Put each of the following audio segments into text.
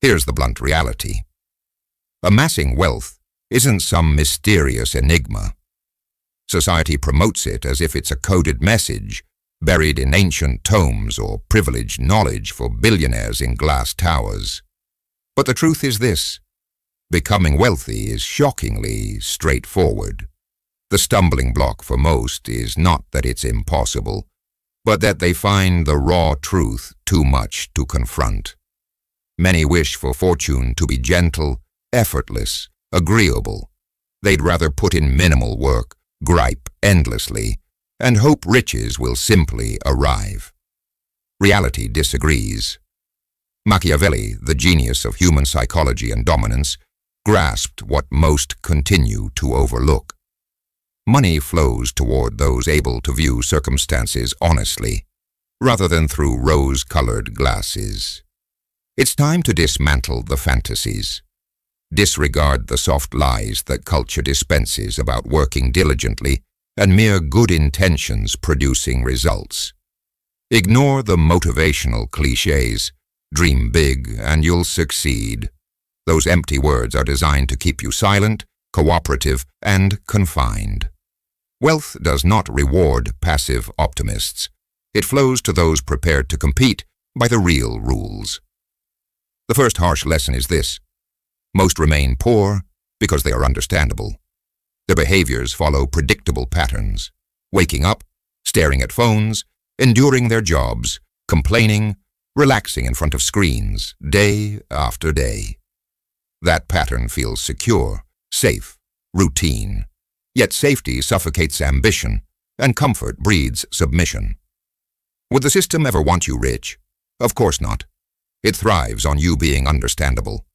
Here's the blunt reality. Amassing wealth isn't some mysterious enigma. Society promotes it as if it's a coded message buried in ancient tomes or privileged knowledge for billionaires in glass towers. But the truth is this: becoming wealthy is shockingly straightforward. The stumbling block for most is not that it's impossible, but that they find the raw truth too much to confront. Many wish for fortune to be gentle, effortless, agreeable. They'd rather put in minimal work, gripe endlessly, and hope riches will simply arrive. Reality disagrees. Machiavelli, the genius of human psychology and dominance, grasped what most continue to overlook. Money flows toward those able to view circumstances honestly, rather than through rose-colored glasses. It's time to dismantle the fantasies. Disregard the soft lies that culture dispenses about working diligently and mere good intentions producing results. Ignore the motivational cliches. Dream big and you'll succeed. Those empty words are designed to keep you silent, cooperative, and confined. Wealth does not reward passive optimists. It flows to those prepared to compete by the real rules. The first harsh lesson is this: most remain poor because they are understandable. Their behaviors follow predictable patterns: waking up, staring at phones, enduring their jobs, complaining, relaxing in front of screens, day after day. That pattern feels secure, safe, routine. Yet safety suffocates ambition, and comfort breeds submission. Would the system ever want you rich? Of course not. It thrives on you being understandable.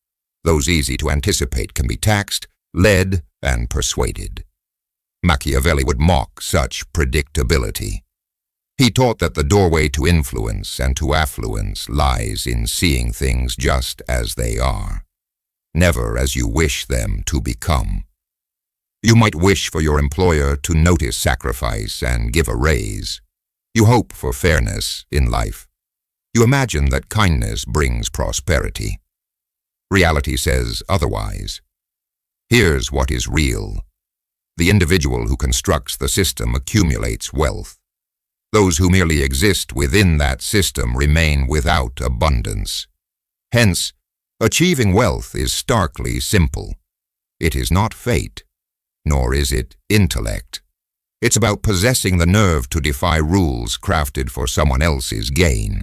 Those easy to anticipate can be taxed, led, and persuaded. Machiavelli would mock such predictability. He taught that the doorway to influence and to affluence lies in seeing things just as they are, never as you wish them to become. You might wish for your employer to notice sacrifice and give a raise. You hope for fairness in life. You imagine that kindness brings prosperity. Reality says otherwise. Here's what is real. The individual who constructs the system accumulates wealth. Those who merely exist within that system remain without abundance. Hence, achieving wealth is starkly simple. It is not fate, nor is it intellect. It's about possessing the nerve to defy rules crafted for someone else's gain.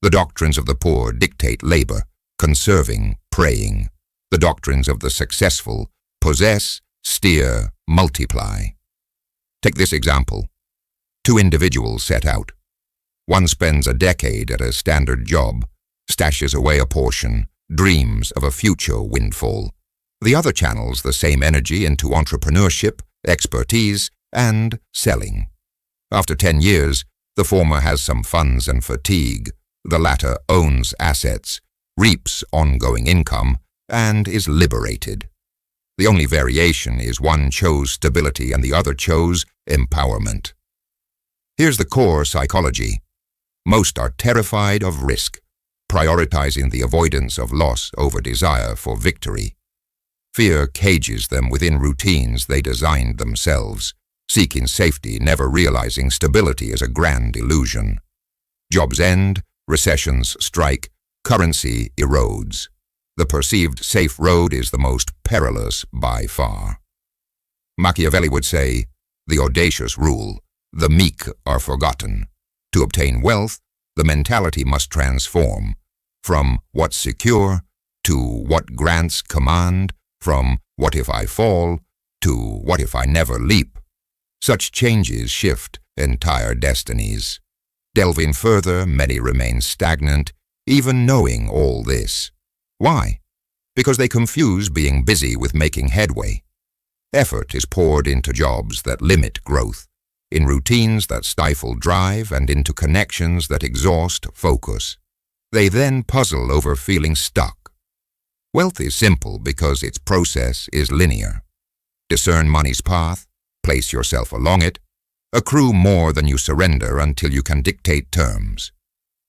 The doctrines of the poor dictate labor, conserving, praying. The doctrines of the successful possess, steer, multiply. Take this example. Two individuals set out. One spends a decade at a standard job, stashes away a portion, dreams of a future windfall. The other channels the same energy into entrepreneurship, expertise, and selling. After 10 years, the former has some funds and fatigue. The latter owns assets, reaps ongoing income, and is liberated. The only variation is one chose stability and the other chose empowerment. Here's the core psychology. Most are terrified of risk, prioritizing the avoidance of loss over desire for victory. Fear cages them within routines they designed themselves, seeking safety, never realizing stability is a grand illusion. Jobs end, recessions strike, currency erodes. The perceived safe road is the most perilous by far. Machiavelli would say, the audacious rule, the meek are forgotten. To obtain wealth, the mentality must transform from what's secure to what grants command, from what if I fall to what if I never leap. Such changes shift entire destinies. Delving further, many remain stagnant, even knowing all this. Why? Because they confuse being busy with making headway. Effort is poured into jobs that limit growth, in routines that stifle drive, and into connections that exhaust focus. They then puzzle over feeling stuck. Wealth is simple because its process is linear. Discern money's path, place yourself along it, accrue more than you surrender until you can dictate terms.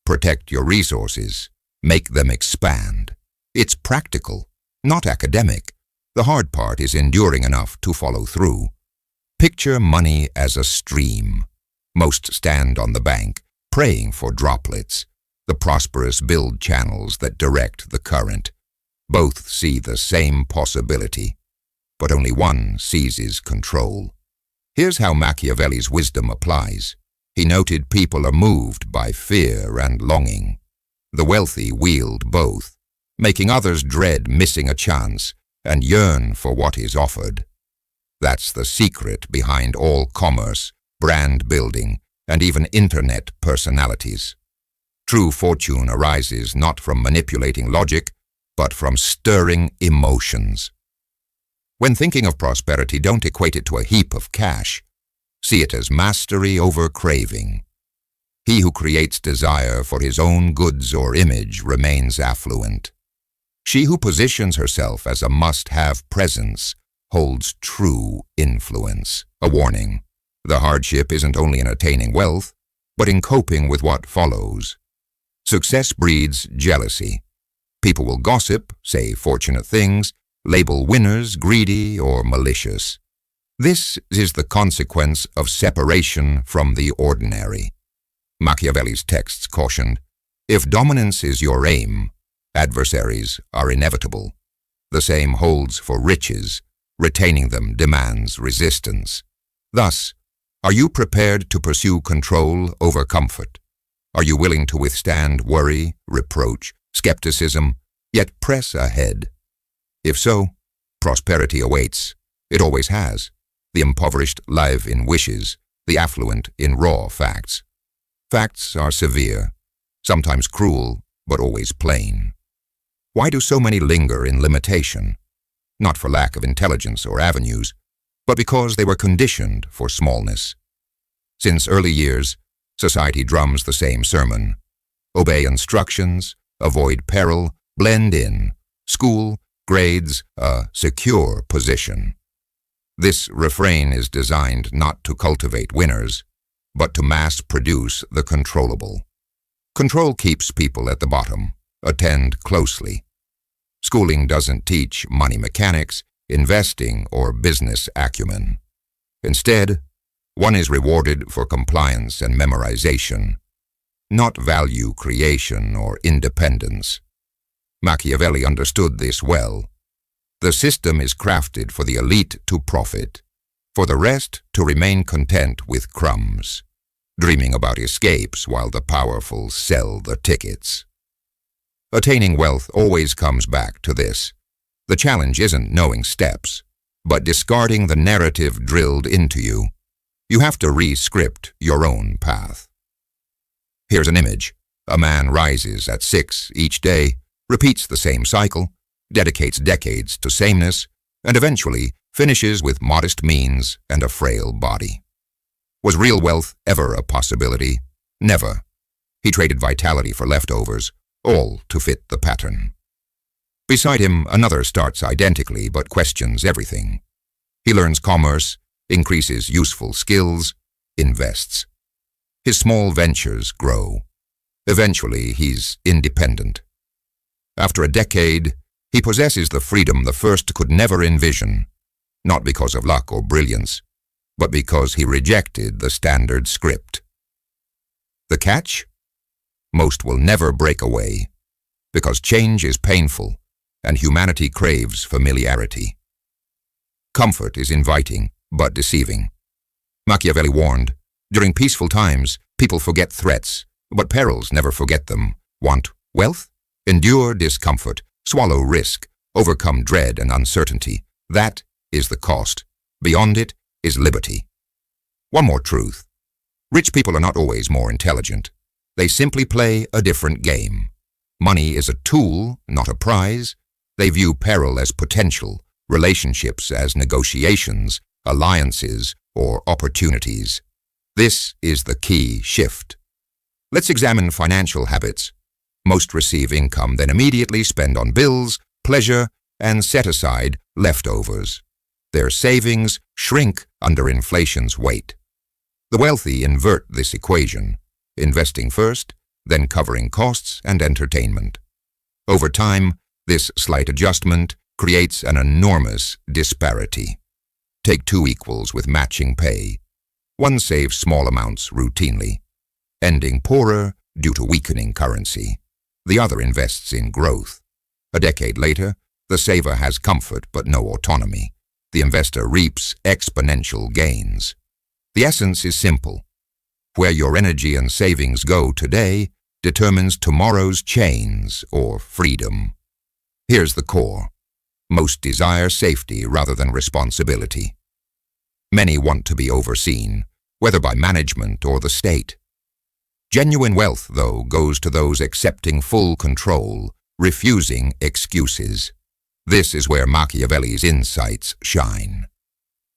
Protect your resources, make them expand. It's practical, not academic. The hard part is enduring enough to follow through. Picture money as a stream. Most stand on the bank, praying for droplets. The prosperous build channels that direct the current. Both see the same possibility, but only one seizes control. Here's how Machiavelli's wisdom applies. He noted people are moved by fear and longing. The wealthy wield both, making others dread missing a chance and yearn for what is offered. That's the secret behind all commerce, brand building, and even internet personalities. True fortune arises not from manipulating logic, but from stirring emotions. When thinking of prosperity, don't equate it to a heap of cash. See it as mastery over craving. He who creates desire for his own goods or image remains affluent. She who positions herself as a must-have presence holds true influence. A warning: the hardship isn't only in attaining wealth, but in coping with what follows. Success breeds jealousy. People will gossip, say fortunate things, label winners greedy or malicious. This is the consequence of separation from the ordinary. Machiavelli's texts cautioned, if dominance is your aim, adversaries are inevitable. The same holds for riches. Retaining them demands resistance. Thus, are you prepared to pursue control over comfort? Are you willing to withstand worry, reproach, skepticism, yet press ahead? If so, prosperity awaits. It always has. The impoverished live in wishes, the affluent in raw facts. Facts are severe, sometimes cruel, but always plain. Why do so many linger in limitation? Not for lack of intelligence or avenues, but because they were conditioned for smallness. Since early years, society drums the same sermon. Obey instructions, avoid peril, blend in. School, grades, a secure position. This refrain is designed not to cultivate winners, but to mass-produce the controllable. Control keeps people at the bottom. Attend closely. Schooling doesn't teach money mechanics, investing, or business acumen. Instead, one is rewarded for compliance and memorization, not value creation or independence. Machiavelli understood this well. The system is crafted for the elite to profit, for the rest to remain content with crumbs, dreaming about escapes while the powerful sell the tickets. Attaining wealth always comes back to this. The challenge isn't knowing steps, but discarding the narrative drilled into you. You have to re-script your own path. Here's an image. A man rises at 6 each day, repeats the same cycle, dedicates decades to sameness, and eventually finishes with modest means and a frail body. Was real wealth ever a possibility? Never. He traded vitality for leftovers, all to fit the pattern. Beside him, another starts identically but questions everything. He learns commerce, increases useful skills, invests. His small ventures grow. Eventually, he's independent. After a decade, he possesses the freedom the first could never envision, not because of luck or brilliance, but because he rejected the standard script. The catch? Most will never break away, because change is painful and humanity craves familiarity. Comfort is inviting, but deceiving. Machiavelli warned, during peaceful times, people forget threats, but perils never forget them. Want wealth? Endure discomfort, swallow risk, overcome dread and uncertainty. That is the cost. Beyond it is liberty. One more truth. Rich people are not always more intelligent. They simply play a different game. Money is a tool, not a prize. They view peril as potential, relationships as negotiations, alliances, or opportunities. This is the key shift. Let's examine financial habits. Most receive income, then immediately spend on bills, pleasure, and set aside leftovers. Their savings shrink under inflation's weight. The wealthy invert this equation, investing first, then covering costs and entertainment. Over time, This slight adjustment creates an enormous disparity. Take two equals with matching pay. One saves small amounts routinely, ending poorer due to weakening currency. The other invests in growth. A decade later, the saver has comfort but no autonomy. The investor reaps exponential gains. The essence is simple. Where your energy and savings go today determines tomorrow's chains or freedom. Here's the core. Most desire safety rather than responsibility. Many want to be overseen, whether by management or the state. Genuine wealth, though, goes to those accepting full control, refusing excuses. This is where Machiavelli's insights shine.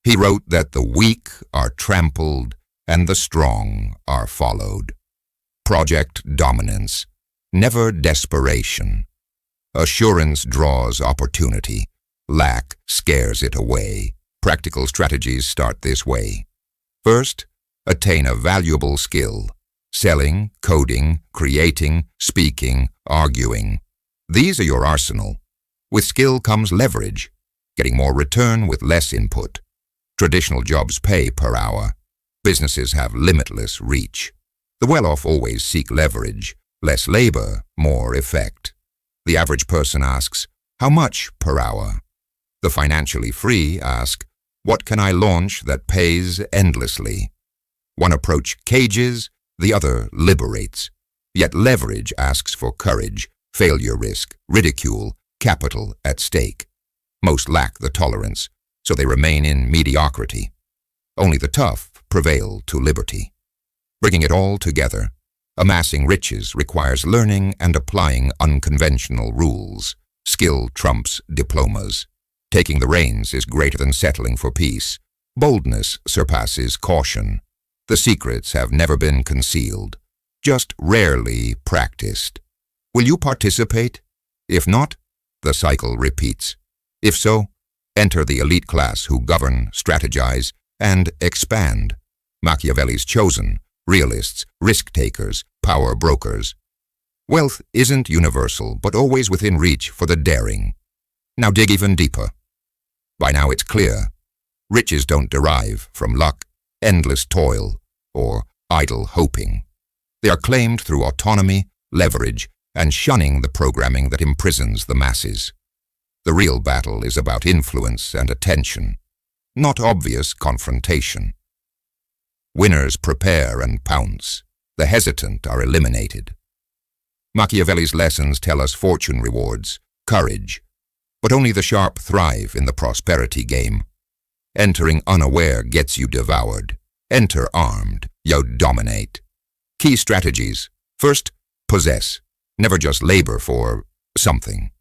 He wrote that the weak are trampled and the strong are followed. Project dominance, never desperation. Assurance draws opportunity. Lack scares it away. Practical strategies start this way. First, attain a valuable skill. Selling, coding, creating, speaking, arguing. These are your arsenal. With skill comes leverage, getting more return with less input. Traditional jobs pay per hour. Businesses have limitless reach. The well-off always seek leverage. Less labor, more effect. The average person asks, how much per hour? The financially free ask, what can I launch that pays endlessly? One approach cages, the other liberates. Yet leverage asks for courage, failure risk, ridicule, capital at stake. Most lack the tolerance, so they remain in mediocrity. Only the tough prevail to liberty. Bringing it all together, amassing riches requires learning and applying unconventional rules. Skill trumps diplomas. Taking the reins is greater than settling for peace. Boldness surpasses caution. The secrets have never been concealed, just rarely practiced. Will you participate? If not, the cycle repeats. If so, enter the elite class who govern, strategize, and expand. Machiavelli's chosen, realists, risk-takers, power brokers. Wealth isn't universal, but always within reach for the daring. Now dig even deeper. By now it's clear. Riches don't derive from luck, endless toil, or idle hoping. They are claimed through autonomy, leverage, and shunning the programming that imprisons the masses. The real battle is about influence and attention, not obvious confrontation. Winners prepare and pounce. The hesitant are eliminated. Machiavelli's lessons tell us fortune rewards courage, but only the sharp thrive in the prosperity game. Entering unaware gets you devoured. Enter armed, you dominate. Key strategies. First, possess. Never just labor for something.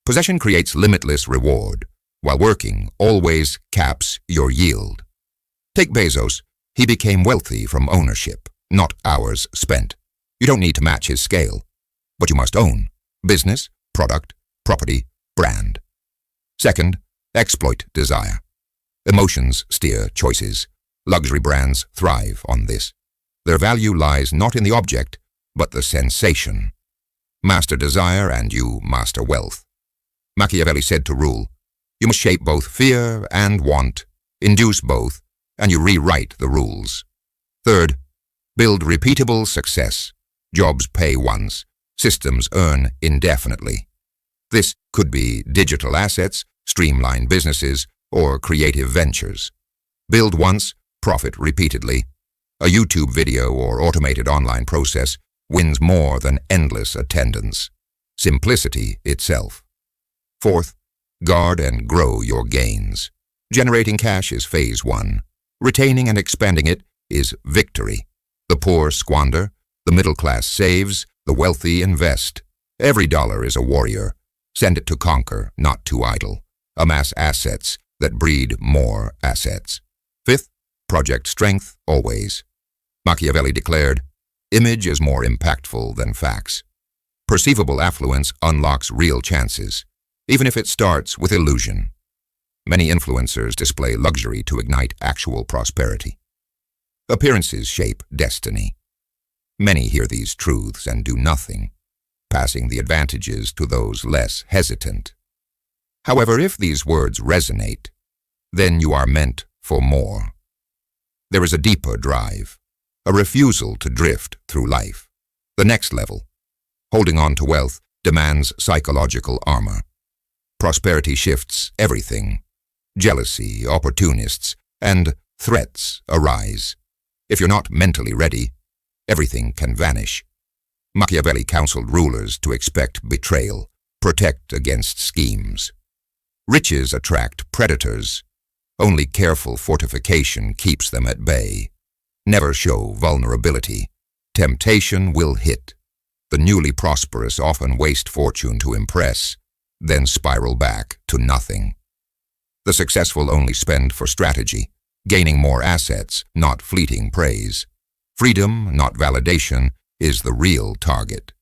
Possession creates limitless reward, while working always caps your yield. Take Bezos. He became wealthy from ownership, not hours spent. You don't need to match his scale, but you must own business, product, property, brand. Second, exploit desire. Emotions steer choices. Luxury brands thrive on this. Their value lies not in the object, but the sensation. Master desire and you master wealth. Machiavelli said to rule, you must shape both fear and want, induce both, and you rewrite the rules. Third, build repeatable success. Jobs pay once, systems earn indefinitely. This could be digital assets, streamlined businesses, or creative ventures. Build once, profit repeatedly. A YouTube video or automated online process wins more than endless attendance. Simplicity itself. Fourth, guard and grow your gains. Generating cash is phase one. Retaining and expanding it is victory. The poor squander, the middle class saves, the wealthy invest. Every dollar is a warrior. Send it to conquer, not to idle. Amass assets that breed more assets. Fifth, project strength always. Machiavelli declared, image is more impactful than facts. Perceivable affluence unlocks real chances, even if it starts with illusion. Many influencers display luxury to ignite actual prosperity. Appearances shape destiny. Many hear these truths and do nothing. passing the advantages to those less hesitant. However, if these words resonate, then you are meant for more. There is a deeper drive, a refusal to drift through life. The next level, holding on to wealth, demands psychological armor. Prosperity shifts everything. Jealousy, opportunists, and threats arise. If you're not mentally ready, everything can vanish. Machiavelli counseled rulers to expect betrayal, protect against schemes. Riches attract predators. Only careful fortification keeps them at bay. Never show vulnerability. Temptation will hit. The newly prosperous often waste fortune to impress, then spiral back to nothing. The successful only spend for strategy, gaining more assets, not fleeting praise. Freedom, not validation, is the real target.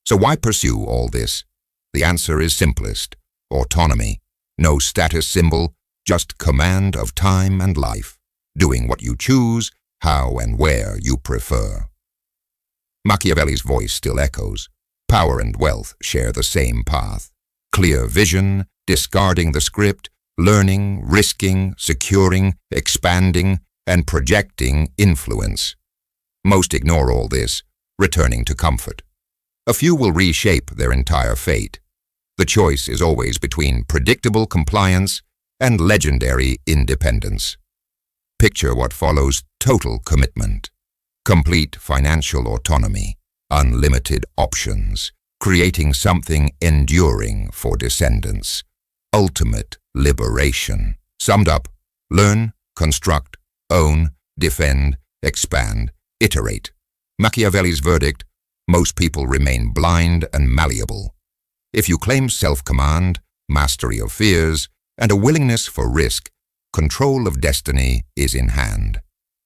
So why pursue all this? The answer is simplest: autonomy. No status symbol, just command of time and life, doing what you choose, how and where you prefer. Machiavelli's voice still echoes. Power and wealth share the same path. Clear vision, discarding the script, learning, risking, securing, expanding, and projecting influence. Most ignore all this, returning to comfort. A few will reshape their entire fate. The choice is always between predictable compliance and legendary independence. Picture what follows: total commitment, complete financial autonomy, unlimited options, creating something enduring for descendants, ultimate liberation. Summed up: learn, construct, own, defend, expand, iterate. Machiavelli's verdict: most people remain blind and malleable. If you claim self-command, mastery of fears, and a willingness for risk, control of destiny is in hand.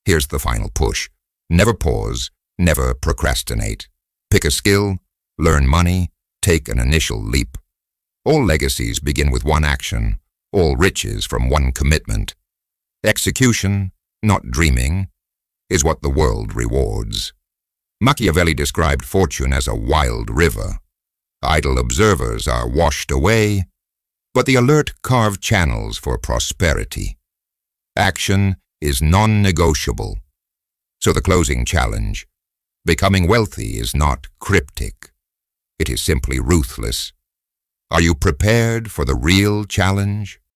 Here's the final push. Never pause, never procrastinate. Pick a skill, learn money, take an initial leap. All legacies begin with one action, all riches from one commitment. Execution, not dreaming, is what the world rewards. Machiavelli described fortune as a wild river. Idle observers are washed away, but the alert carve channels for prosperity. Action is non-negotiable. So the closing challenge: becoming wealthy is not cryptic. It is simply ruthless. Are you prepared for the real challenge?